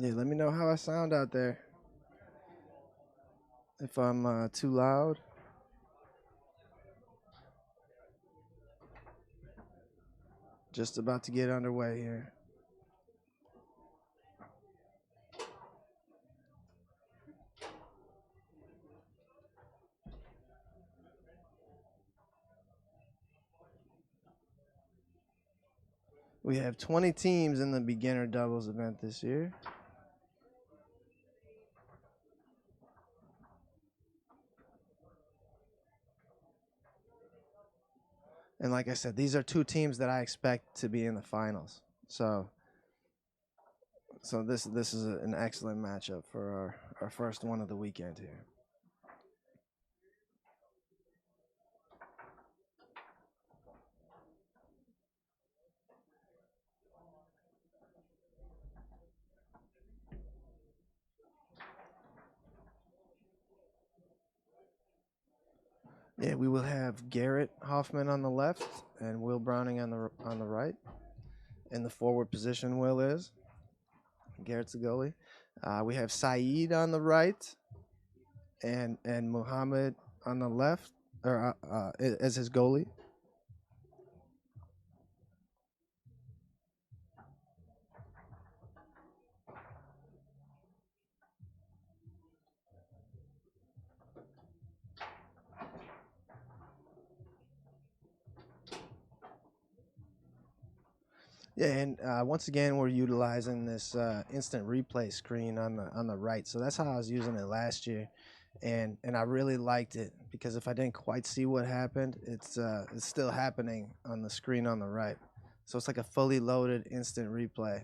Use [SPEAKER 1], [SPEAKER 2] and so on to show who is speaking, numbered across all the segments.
[SPEAKER 1] Yeah, let me know how I sound out there. If I'm too loud. Just about to get underway here. We have 20 teams in the beginner doubles event this year. And like I said, these are two teams that I expect to be in the finals. So this is an excellent matchup for our first one of the weekend here. Yeah, we will have Garrett Hoffman on the left and Will Browning on the right. In the forward position, Will is. Garrett's the goalie. We have Saeed on the right and Mohammed on the left, or as his goalie. Yeah, and once again, we're utilizing this instant replay screen on the right. So that's how I was using it last year, and I really liked it because if I didn't quite see what happened, it's still happening on the screen on the right. So it's like a fully loaded instant replay,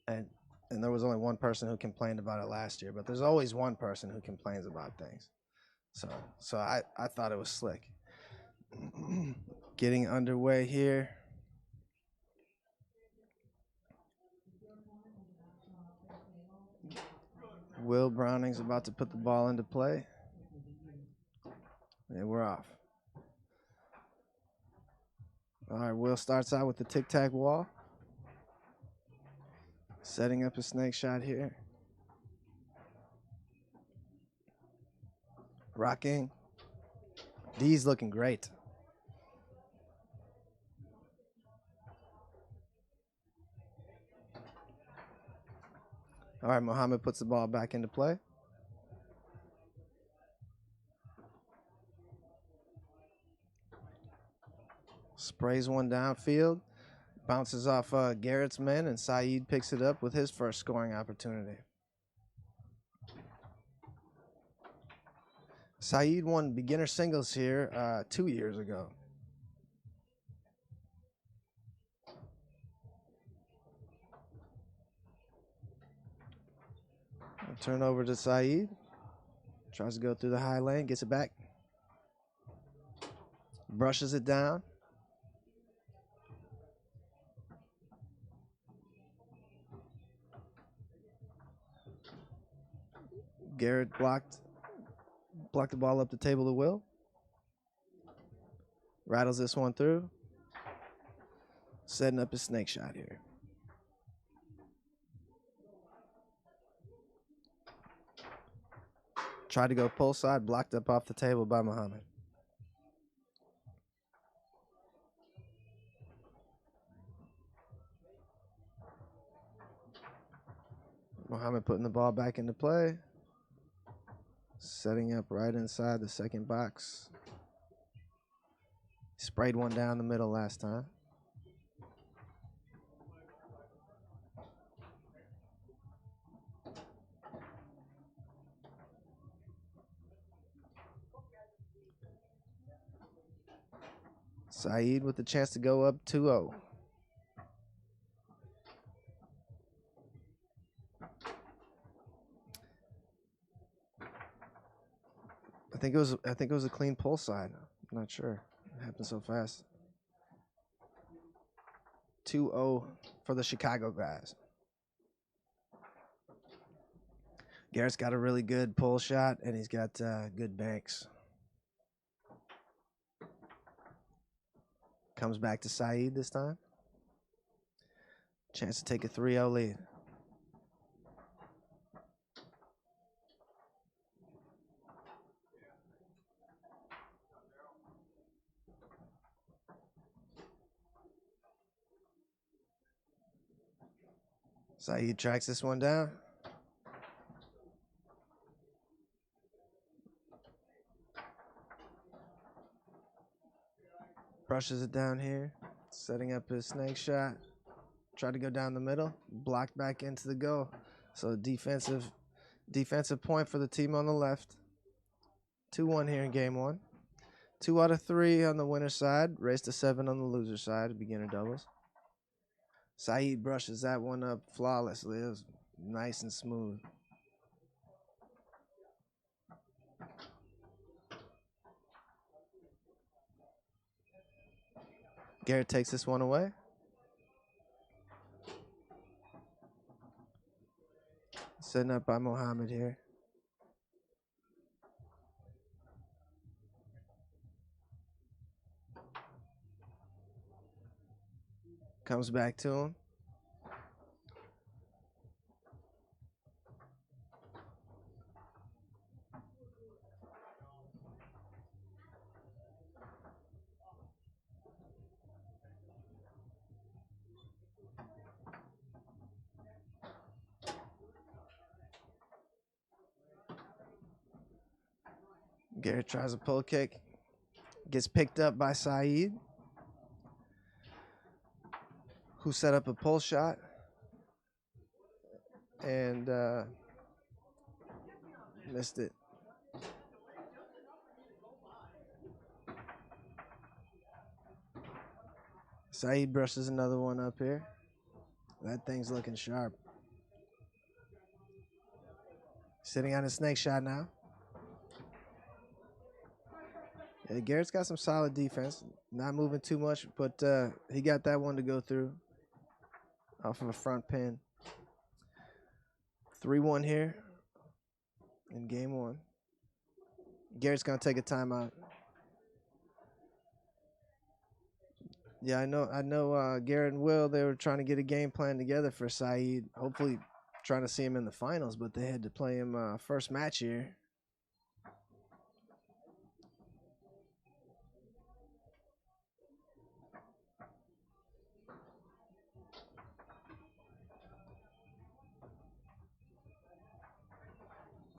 [SPEAKER 1] and there was only one person who complained about it last year, but there's always one person who complains about things. So I thought it was slick. Getting underway here. Will Browning's about to put the ball into play. And we're off. All right, Will starts out with the tic-tac wall. Setting up a snake shot here. Rocking. D's looking great. All right, Mohammed puts the ball back into play. Sprays one downfield. Bounces off Garrett's men, and Saeed picks it up with his first scoring opportunity. Saeed won beginner singles here 2 years ago. Turn over to Saeed. Tries to go through the high lane, gets it back. Brushes it down. Garrett blocked the ball up the table to Will. Rattles this one through. Setting up his snake shot here. Tried to go pull side, blocked up off the table by Mohammed. Mohammed putting the ball back into play. Setting up right inside the second box. Sprayed one down the middle last time. Saeed with the chance to go up 2-0. I think it was a clean pull side. I'm not sure. It happened so fast. 2-0 for the Chicago guys. Garrett's got a really good pull shot, and he's got good banks. Comes back to Saeed this time. Chance to take a 3-0 lead. Saeed tracks this one down. Brushes it down here, setting up his snake shot. Tried to go down the middle, blocked back into the goal. So defensive point for the team on the left. 2-1 here in game one. 2 out of 3 on the winner's side. Race to 7 on the loser's side, beginner doubles. Saeed brushes that one up flawlessly. It was nice and smooth. Garrett takes this one away. Setting up by Mohammed here. Comes back to him. Garrett tries a pull kick. Gets picked up by Saeed, who set up a pull shot. And missed it. Saeed brushes another one up here. That thing's looking sharp. Sitting on a snake shot now. Yeah, Garrett's got some solid defense. Not moving too much, but he got that one to go through off of a front pin. 3-1 here in game one. Garrett's going to take a timeout. Yeah, I know. Garrett and Will, they were trying to get a game plan together for Saeed. Hopefully trying to see him in the finals, but they had to play him first match here.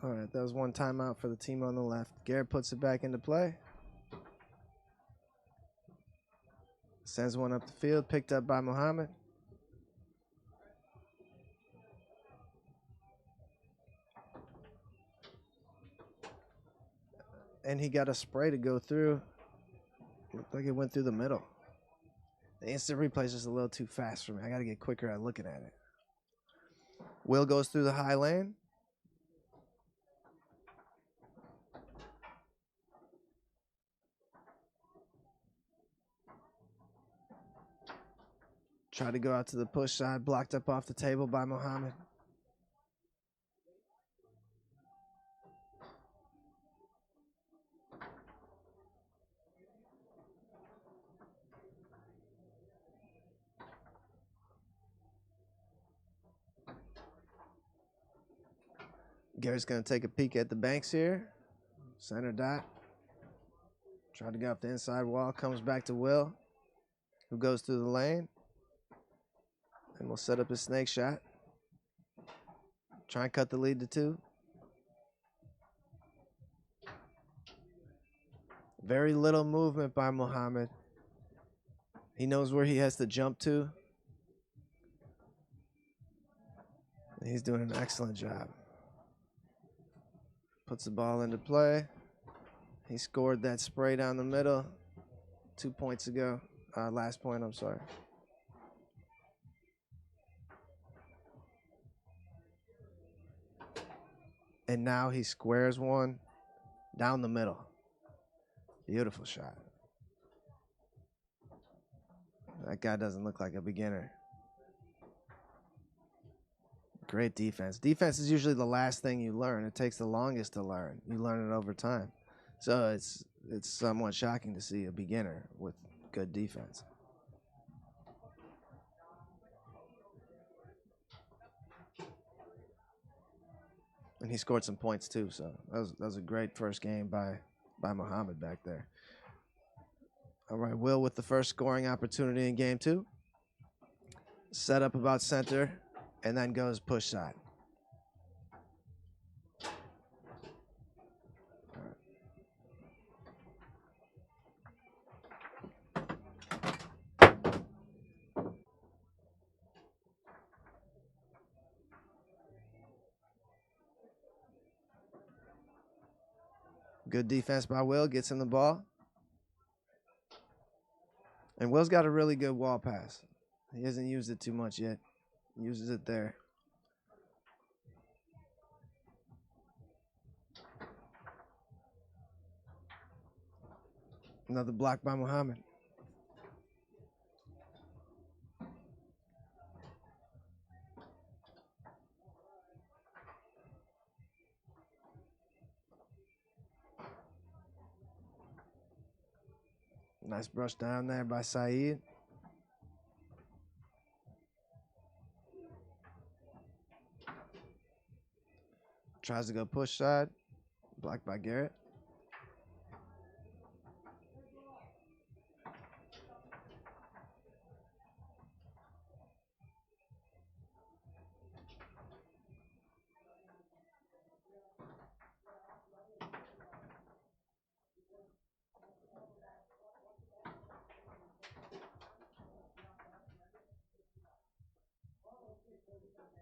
[SPEAKER 1] All right, that was one timeout for the team on the left. Garrett puts it back into play. Sends one up the field, picked up by Mohammed. And he got a spray to go through. Looked like it went through the middle. The instant replay is just a little too fast for me. I got to get quicker at looking at it. Will goes through the high lane. Tried to go out to the push side, blocked up off the table by Mohammed. Garrett's going to take a peek at the banks here. Center dot. Tried to go up the inside wall, comes back to Will, who goes through the lane. And we'll set up his snake shot. Try and cut the lead to 2. Very little movement by Mohammed. He knows where he has to jump to. And he's doing an excellent job. Puts the ball into play. He scored that spray down the middle 2 points ago. Last point, I'm sorry. And now he squares one down the middle. Beautiful shot. That guy doesn't look like a beginner. Great defense. Defense is usually the last thing you learn. It takes the longest to learn. You learn it over time. So it's somewhat shocking to see a beginner with good defense. And he scored some points too, so that was a great first game by Mohammed back there. All right, Will with the first scoring opportunity in game 2. Set up about center and then goes push side. Good defense by Will. Gets him the ball. And Will's got a really good wall pass. He hasn't used it too much yet. Uses it there. Another block by Mohammed. Nice brush down there by Saeed. Tries to go push side. Blocked by Garrett.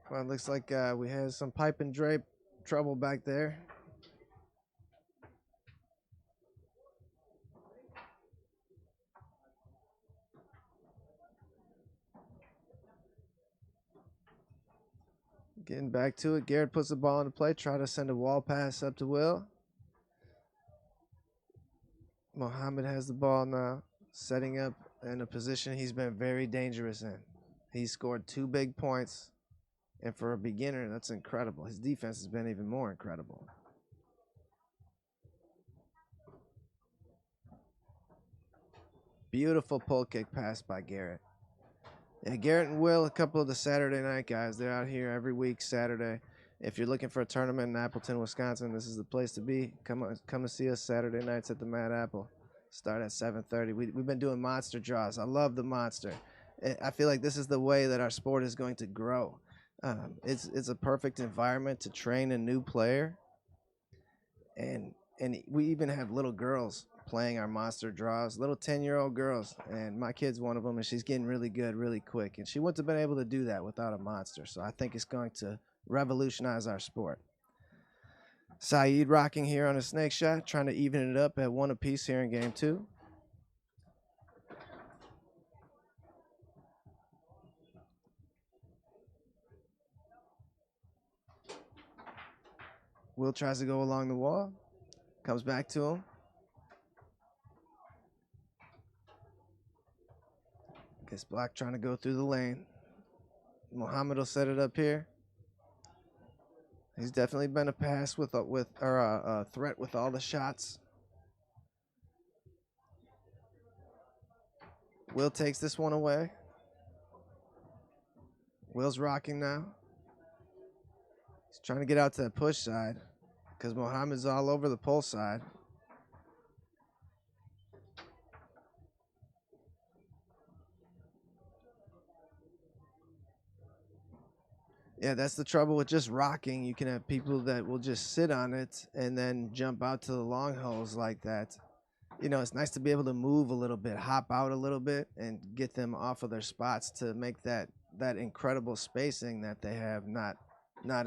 [SPEAKER 1] Well, it looks like we have some pipe and drape trouble back there. Getting back to it. Garrett puts the ball into play. Try to send a wall pass up to Will. Mohammed has the ball now. Setting up in a position he's been very dangerous in. He scored 2 big points. And for a beginner, that's incredible. His defense has been even more incredible. Beautiful pull kick pass by Garrett. Yeah, Garrett and Will, a couple of the Saturday night guys. They're out here every week Saturday. If you're looking for a tournament in Appleton, Wisconsin, this is the place to be. Come to see us Saturday nights at the Mad Apple. Start at 7:30. We've been doing monster draws. I love the monster. I feel like this is the way that our sport is going to grow. It's a perfect environment to train a new player, and we even have little girls playing our monster draws, little 10-year-old girls, and my kid's one of them, and she's getting really good really quick, and she wouldn't have been able to do that without a monster. So I think it's going to revolutionize our sport. Saeed rocking here on a snake shot, trying to even it up at 1 apiece here in game 2. Will tries to go along the wall. Comes back to him. Gets blocked trying to go through the lane. Mohammed will set it up here. He's definitely been a pass a threat with all the shots. Will takes this one away. Will's rocking now. He's trying to get out to the push side because Mohammed's all over the pull side. Yeah, that's the trouble with just rocking. You can have people that will just sit on it and then jump out to the long holes like that. You know, it's nice to be able to move a little bit, hop out a little bit, and get them off of their spots to make that incredible spacing that they have not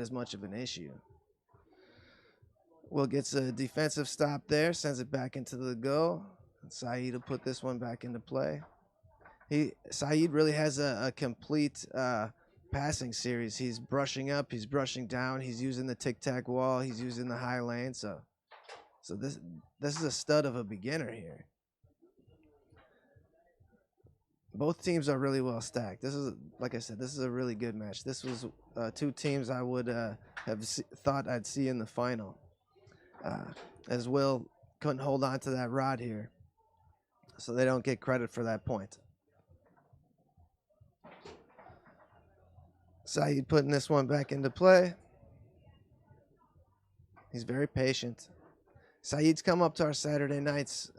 [SPEAKER 1] as much of an issue. Will gets a defensive stop there, sends it back into the goal. Saeed will put this one back into play. Saeed really has a complete passing series. He's brushing up, he's brushing down, he's using the tic-tac wall, he's using the high lane. So this is a stud of a beginner here. Both teams are really well stacked. This is, like I said, this is a really good match. This was 2 teams I would have thought I'd see in the final. As Will couldn't hold on to that rod here, so they don't get credit for that point. Saeed putting this one back into play. He's very patient. Saeed's come up to our Saturday nights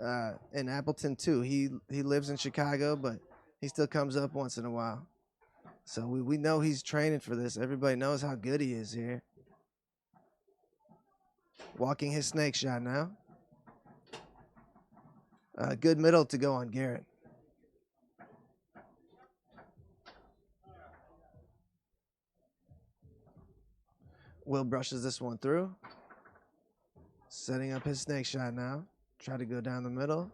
[SPEAKER 1] in Appleton too. He lives in Chicago, but he still comes up once in a while. So we know he's training for this. Everybody knows how good he is here. Walking his snake shot now. Good middle to go on Garrett. Will brushes this one through. Setting up his snake shot now. Try to go down the middle.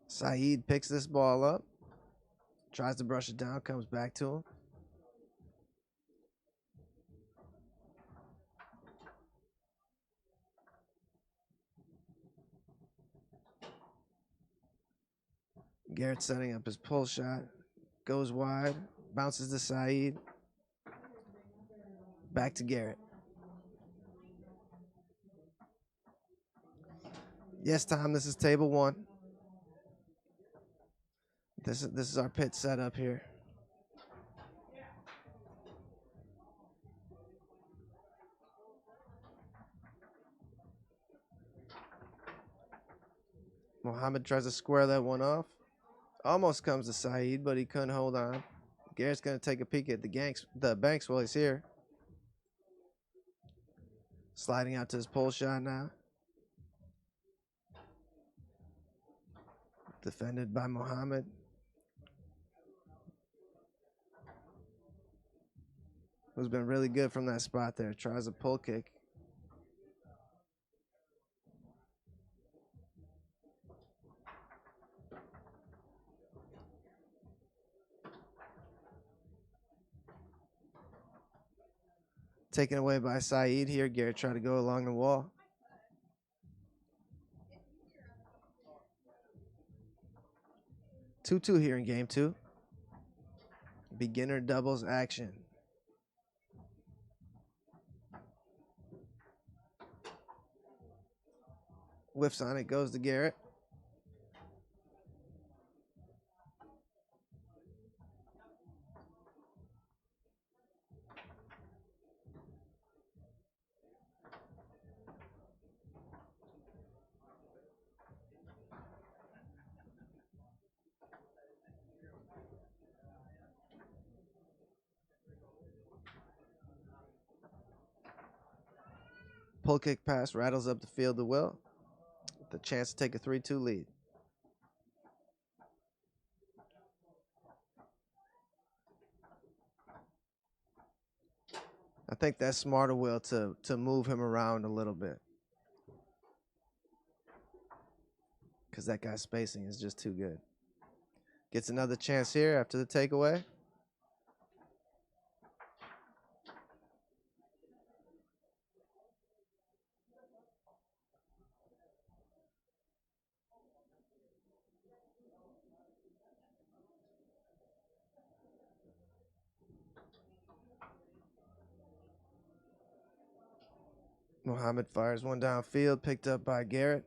[SPEAKER 1] Saeed picks this ball up. Tries to brush it down. Comes back to him. Garrett setting up his pull shot. Goes wide. Bounces to Saeed. Back to Garrett. Yes, Tom, this is table one. This is our pit setup here. Mohammed tries to square that one off. Almost comes to Saeed, but he couldn't hold on. Garrett's going to take a peek at the banks while he's here. Sliding out to his pull shot now. Defended by Mohammed. Who's been really good from that spot there. Tries a pull kick. Taken away by Saeed here. Garrett tried to go along the wall. Two here in game two. Beginner doubles action. Whiffs on it, goes to Garrett. Pull kick pass rattles up the field to Will. The chance to take a 3-2 lead. I think that's smarter, Will, to move him around a little bit. Because that guy's spacing is just too good. Gets another chance here after the takeaway. Mohammed fires one downfield, picked up by Garrett.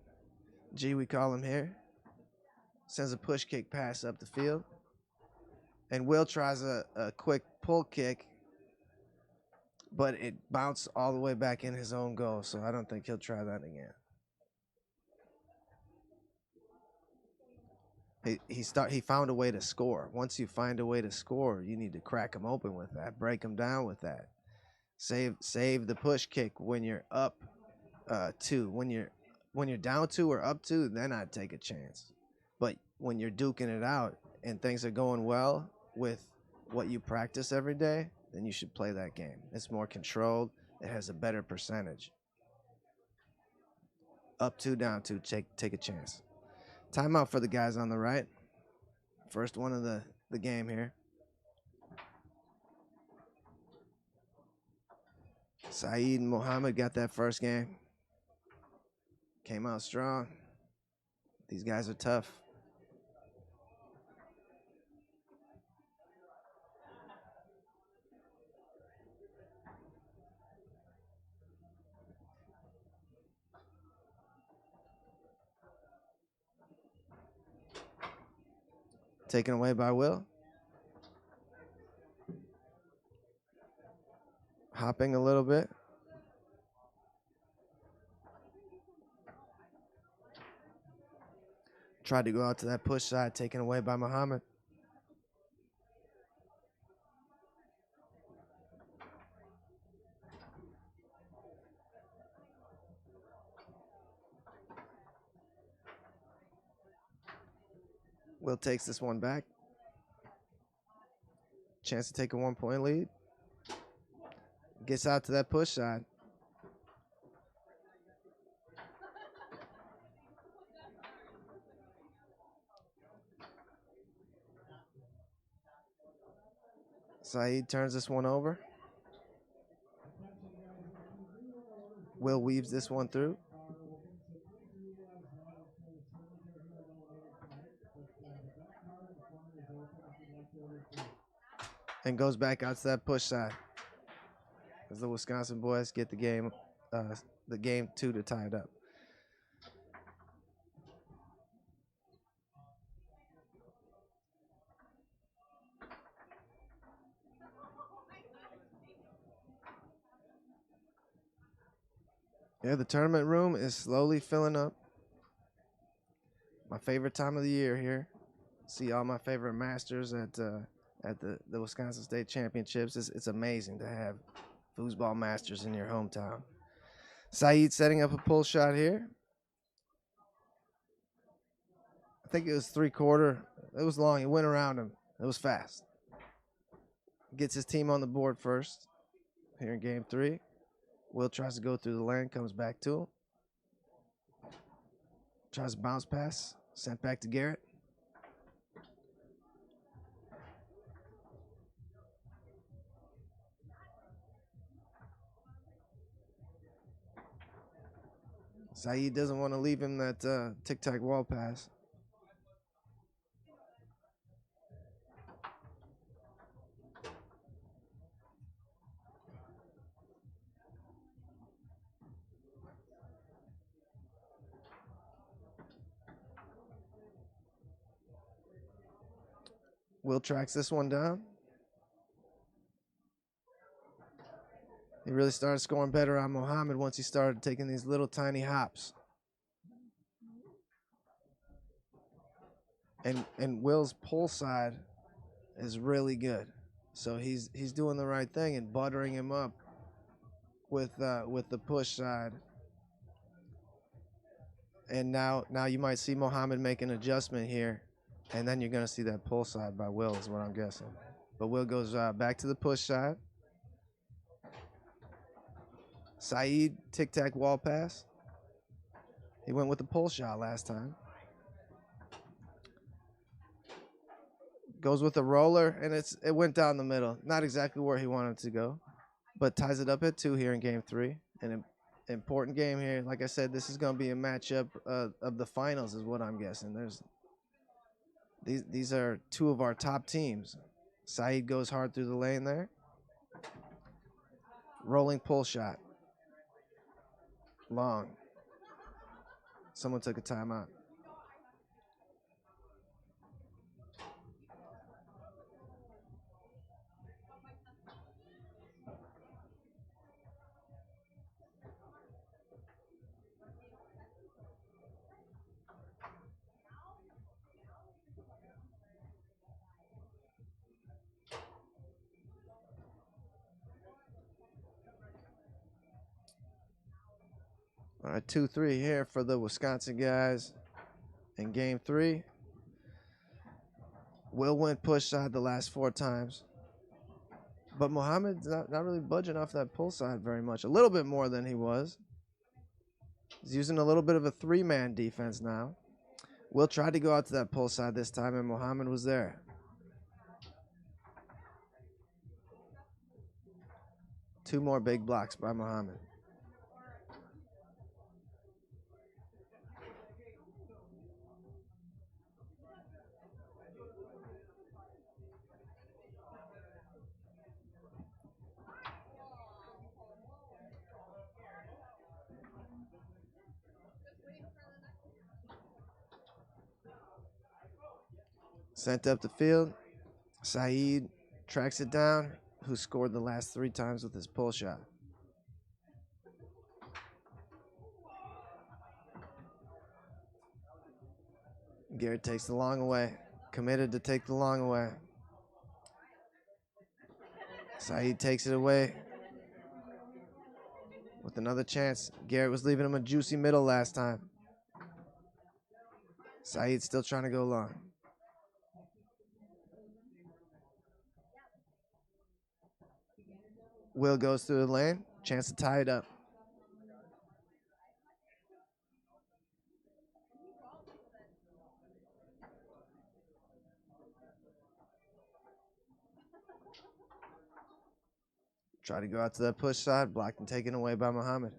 [SPEAKER 1] G, we call him here. Sends a push kick pass up the field. And Will tries a quick pull kick, but it bounced all the way back in his own goal, so I don't think he'll try that again. He found a way to score. Once you find a way to score, you need to crack him open with that, break him down with that. Save the push kick when you're up two. When you're down two or up two, then I'd take a chance. But when you're duking it out and things are going well with what you practice every day, then you should play that game. It's more controlled. It has a better percentage. Up two, down two, take a chance. Timeout for the guys on the right. First one of the game here. Saeed and Mohammed got that first game. Came out strong. These guys are tough. Taken away by Will. Hopping a little bit. Tried to go out to that push side, taken away by Mohammed. Will takes this one back. Chance to take a 1-point lead. Gets out to that push side. Saeed turns this one over. Will weaves this one through. And goes back out to that push side. As the Wisconsin boys get the game 2 to tie it up. Yeah, the tournament room is slowly filling up. My favorite time of the year here. See all my favorite masters at the Wisconsin State Championships. It's amazing to have foosball masters in your hometown. Saeed setting up a pull shot here. I think it was 3/4. It was long. It went around him. It was fast. Gets his team on the board first here in game 3. Will tries to go through the lane, comes back to him. Tries to bounce pass, sent back to Garrett. Saeed doesn't want to leave him that tic-tac wall pass. Will tracks this one down. He really started scoring better on Mohammed once he started taking these little tiny hops. And Will's pull side is really good. So he's doing the right thing and buttering him up with the push side. And now you might see Mohammed make an adjustment here, and then you're going to see that pull side by Will is what I'm guessing. But Will goes back to the push side. Saeed, tic-tac wall pass. He went with the pull shot last time. Goes with the roller, and it went down the middle. Not exactly where he wanted to go, but ties it up at 2 here in game 3. An important game here. Like I said, this is going to be a matchup of the finals is what I'm guessing. These are 2 of our top teams. Saeed goes hard through the lane there. Rolling pull shot. Long. Someone took a timeout. All right, 2-3 here for the Wisconsin guys in game 3. Will went push side the last 4 times. But Mohammed's not really budging off that pull side very much. A little bit more than he was. He's using a little bit of a 3-man defense now. Will tried to go out to that pull side this time, and Mohammed was there. Two more big blocks by Mohammed. Sent up the field. Saeed tracks it down, who scored the last 3 times with his pull shot. Garrett takes the long away. Committed to take the long away. Saeed takes it away with another chance. Garrett was leaving him a juicy middle last time. Saeed still trying to go long. Will goes through the lane. Chance to tie it up. Try to go out to that push side. Blocked and taken away by Mohammed.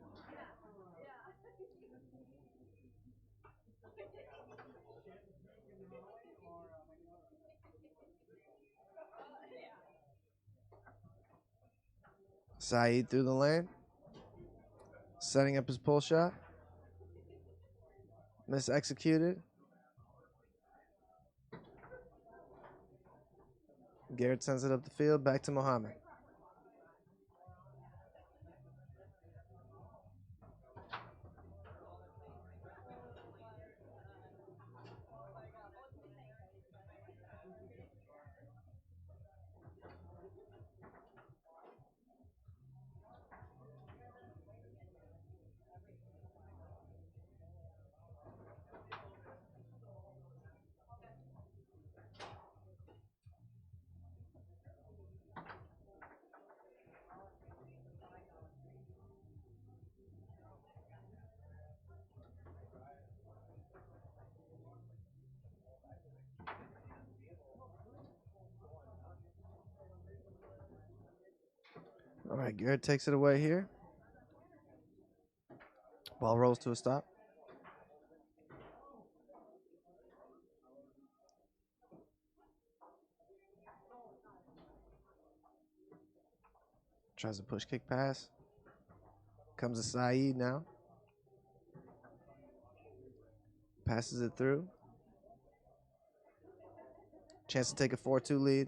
[SPEAKER 1] Saeed through the lane. Setting up his pull shot. Mis-executed. Garrett sends it up the field. Back to Mohammed. All right, Garrett takes it away here. Ball rolls to a stop. Tries to push kick pass. Comes to Saeed now. Passes it through. Chance to take a 4-2 lead.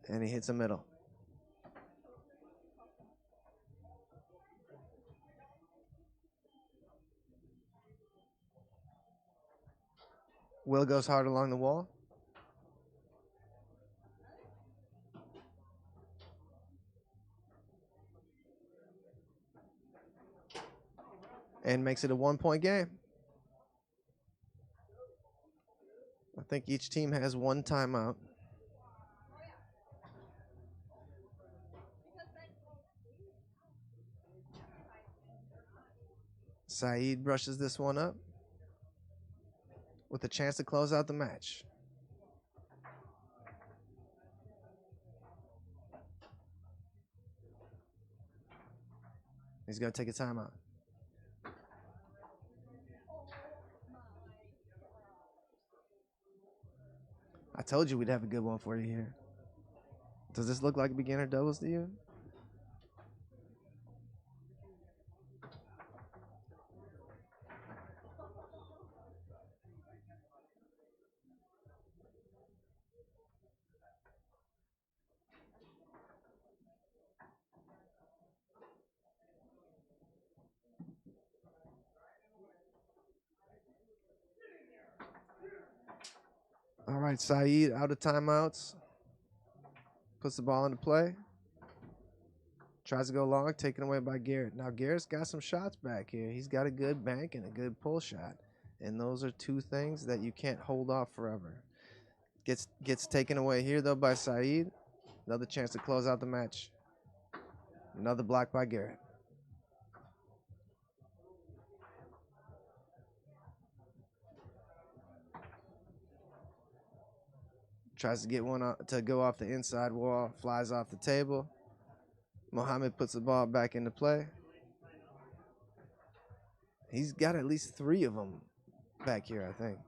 [SPEAKER 1] And he hits a middle. Will goes hard along the wall. And makes it a 1-point game. I think each team has one timeout. Saeed brushes this one up with a chance to close out the match. He's going to take a timeout. I told you we'd have a good one for you here. Does this look like beginner doubles to you? All right, Saeed out of timeouts. Puts the ball into play. Tries to go long, taken away by Garrett. Now, Garrett's got some shots back here. He's got a good bank and a good pull shot. And those are two things that you can't hold off forever. Gets taken away here, though, by Saeed. Another chance to close out the match. Another block by Garrett. Tries to get one to go off the inside wall. Flies off the table. Mohammed puts the ball back into play. He's got at least 3 of them back here, I think.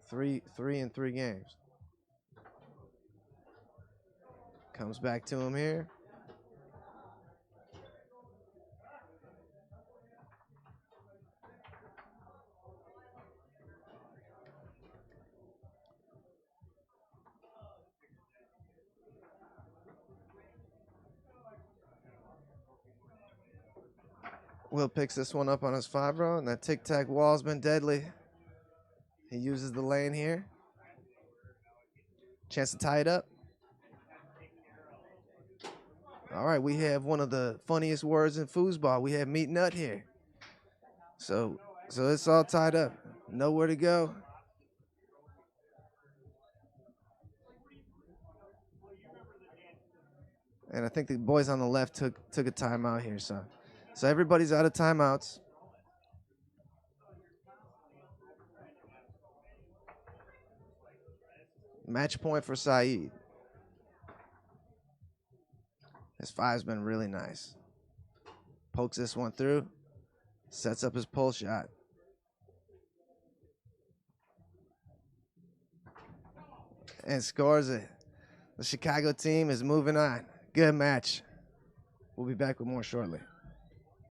[SPEAKER 1] Three in 3 games. Comes back to him here. Will picks this one up on his 5-row, and that tic-tac wall's been deadly. He uses the lane here. Chance to tie it up. All right, we have one of the funniest words in foosball. We have meat nut here. So it's all tied up. Nowhere to go. And I think the boys on the left took a timeout here. So everybody's out of timeouts. Match point for Saeed. His 5's been really nice. Pokes this one through. Sets up his pull shot. And scores it. The Chicago team is moving on. Good match. We'll be back with more shortly.